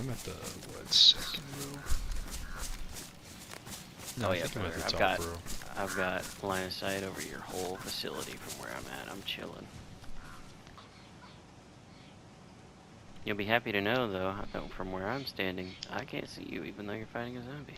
I'm at the, what, second row? No, Oh I yeah, think I'm at brother. the top row. I've got line of sight over your whole facility from where I'm at. I'm chilling. You'll be happy to know, though, that from where I'm standing, I can't see you even though you're fighting a zombie.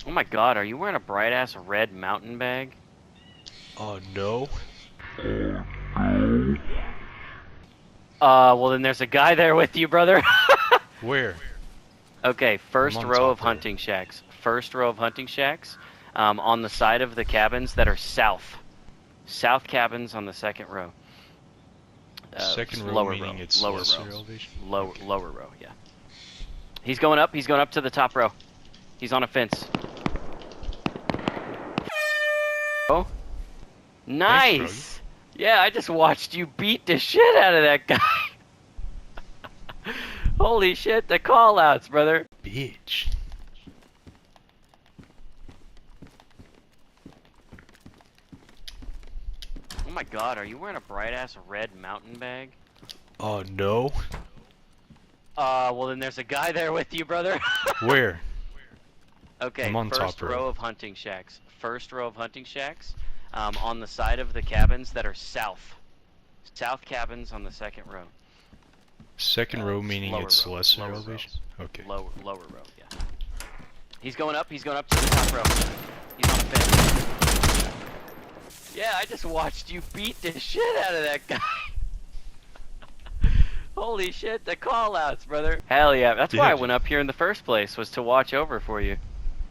Oh my god, are you wearing a bright-ass red mountain bag? Oh, no. Well then there's a guy there with you, brother. Where? Okay, first on row top of hunting shacks. First row of hunting shacks, on the side of the cabins that are south. South cabins on the second row. Second row, lower meaning row. it's Lower lesser row. elevation? Lower row, yeah. He's going up to the top row. He's on a fence. Oh. Nice! Thanks, yeah, I just watched you beat the shit out of that guy. Holy shit, the call-outs, brother. Bitch. Oh my god, are you wearing a bright-ass red mountain bag? Oh, no. Well then there's a guy there with you, brother. Where? Okay, I'm on first top row. row of hunting shacks. First row of hunting shacks, on the side of the cabins that are south. South cabins on the second row. Second row, meaning it's lesser lower elevation? row. Okay. Lower row, yeah. He's going up to the top row. He's on a fence. Yeah, I just watched you beat the shit out of that guy. Holy shit, the call-outs, brother. Hell yeah, that's why I went up here in the first place, was to watch over for you.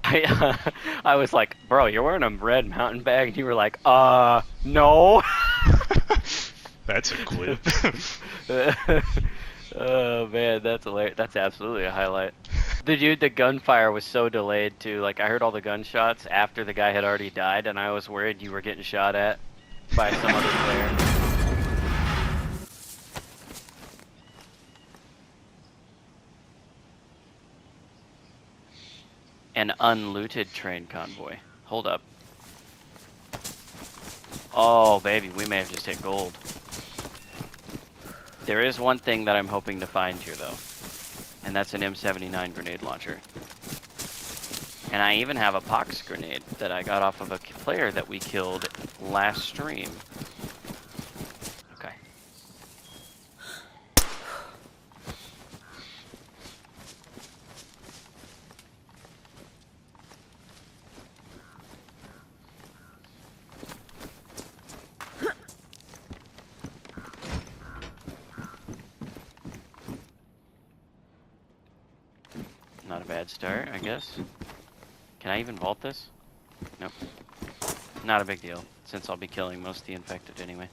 I was like, bro, you're wearing a red mountain bag, and you were like, no. That's a clip. Oh man, that's hilarious. That's absolutely a highlight. The gunfire was so delayed too. Like I heard all the gunshots after the guy had already died, and I was worried you were getting shot at by some other player. An unlooted train convoy. Hold up. Oh baby, we may have just hit gold. There is one thing that I'm hoping to find here though, and that's an M79 grenade launcher. And I even have a pox grenade that I got off of a player that we killed last stream. Okay. Not a bad start, I guess. Can I even vault this? Nope. Not a big deal, since I'll be killing most of the infected anyway.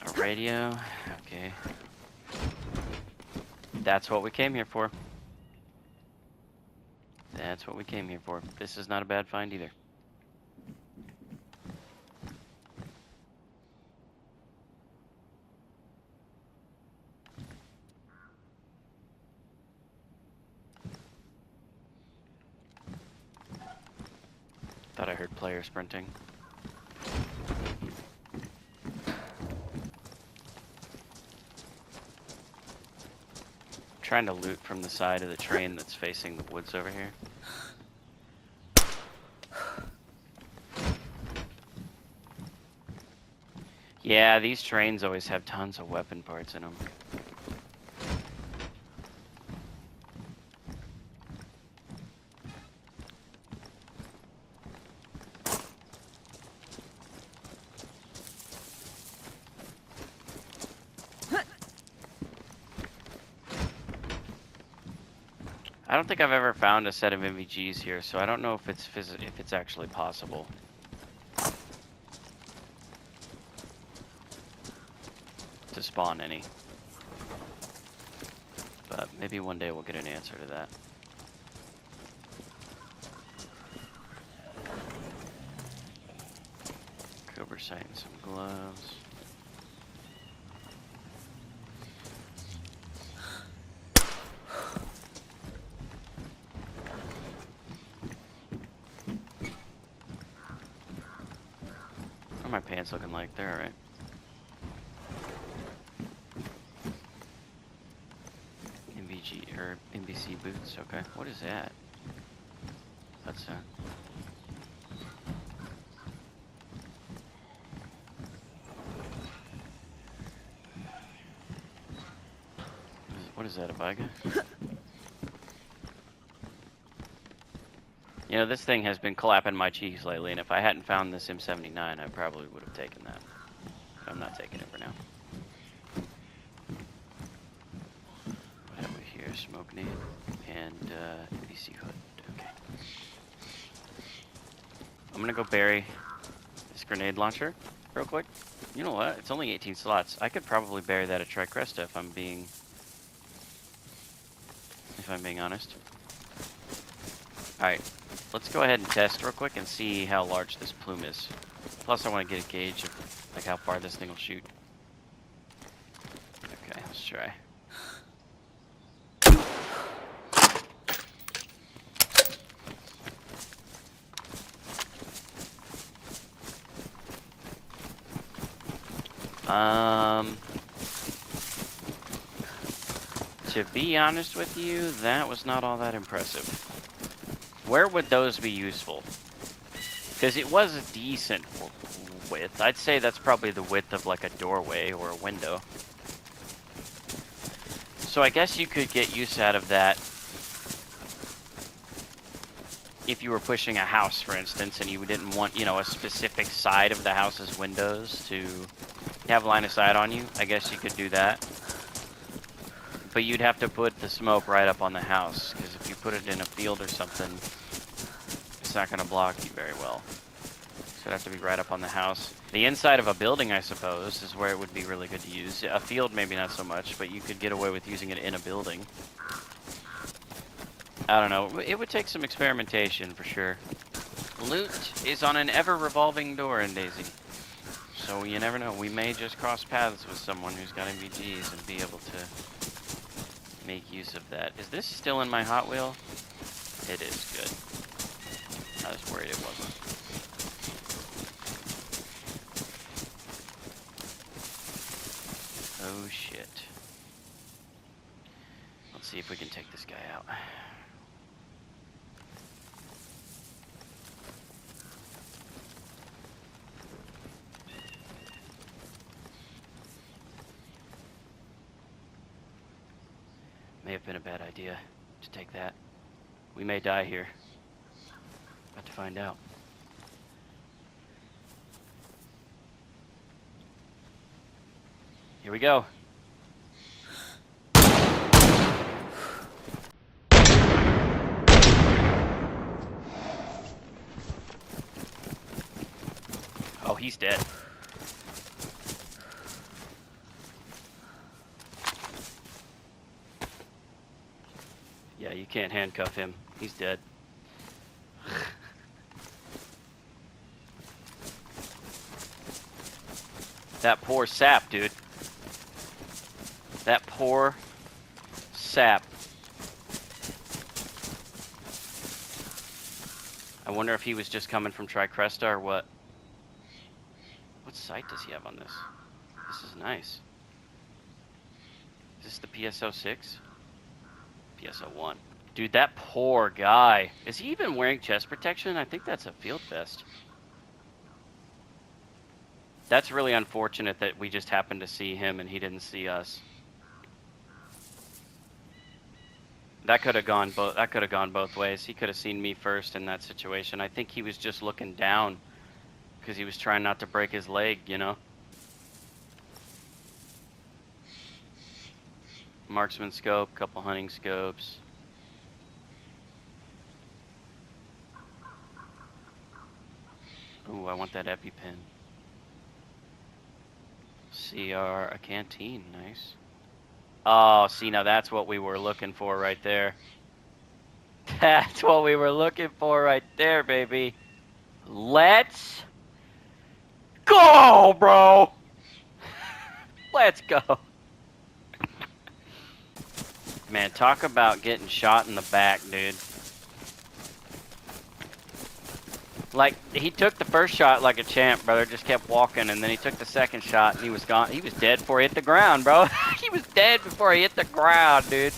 A radio, okay. That's what we came here for. That's what we came here for. This is not a bad find either. Thought I heard player sprinting. Trying to loot from the side of the train that's facing the woods over here. Yeah, these trains always have tons of weapon parts in them. I don't think I've ever found a set of MVGs here, so I don't know if it's actually possible to spawn any. But maybe one day we'll get an answer to that. Cobra sight and some gloves. What are my pants looking like? They're alright. MVG or NBC boots. Okay. What is that? That's what is that? A bug? You know, this thing has been clapping my cheeks lately, and if I hadn't found this M79, I probably would have taken that. But I'm not taking it for now. What have we here? Smoke nade and NBC hood. Okay. I'm gonna go bury this grenade launcher real quick. You know what? It's only 18 slots. I could probably bury that at Tricresta if I'm being honest. Alright, let's go ahead and test real quick and see how large this plume is. Plus I want to get a gauge of like how far this thing will shoot. Okay, let's try. To be honest with you, that was not all that impressive. Where would those be useful? Because it was a decent width. I'd say that's probably the width of like a doorway or a window. So I guess you could get use out of that if you were pushing a house, for instance, and you didn't want, you know, a specific side of the house's windows to have line of sight on you. I guess you could do that. But you'd have to put the smoke right up on the house, because if you put it in a field or something, it's not going to block you very well. So it'd have to be right up on the house. The inside of a building, I suppose, is where it would be really good to use. A field, maybe not so much, but you could get away with using it in a building. I don't know. It would take some experimentation, for sure. Loot is on an ever-revolving door in DayZ. So you never know. We may just cross paths with someone who's got MVGs and be able to make use of that. Is this still in my Hot Wheel? It is. Good. I was worried it wasn't. Oh shit. Let's see if we can take this guy out. May have been a bad idea to take that. We may die here. About to find out. Here we go. Oh, he's dead. Yeah, you can't handcuff him. He's dead. That poor sap, dude. That poor sap. I wonder if he was just coming from Tricresta or what. What sight does he have on this? This is nice. Is this the PSO6? PSO1. Dude, that poor guy. Is he even wearing chest protection? I think that's a field vest. That's really unfortunate that we just happened to see him and he didn't see us. That could have gone both ways. He could have seen me first in that situation. I think he was just looking down because he was trying not to break his leg, you know. Marksman scope, couple hunting scopes. Ooh, I want that EpiPen. CR, a canteen, nice. Oh, see, now that's what we were looking for right there. That's what we were looking for right there, baby. Let's go, bro. Let's go. Man, talk about getting shot in the back, dude. Like, he took the first shot like a champ, brother. Just kept walking, and then he took the second shot, and he was gone. He was dead before he hit the ground, bro. He was dead before he hit the ground, dude.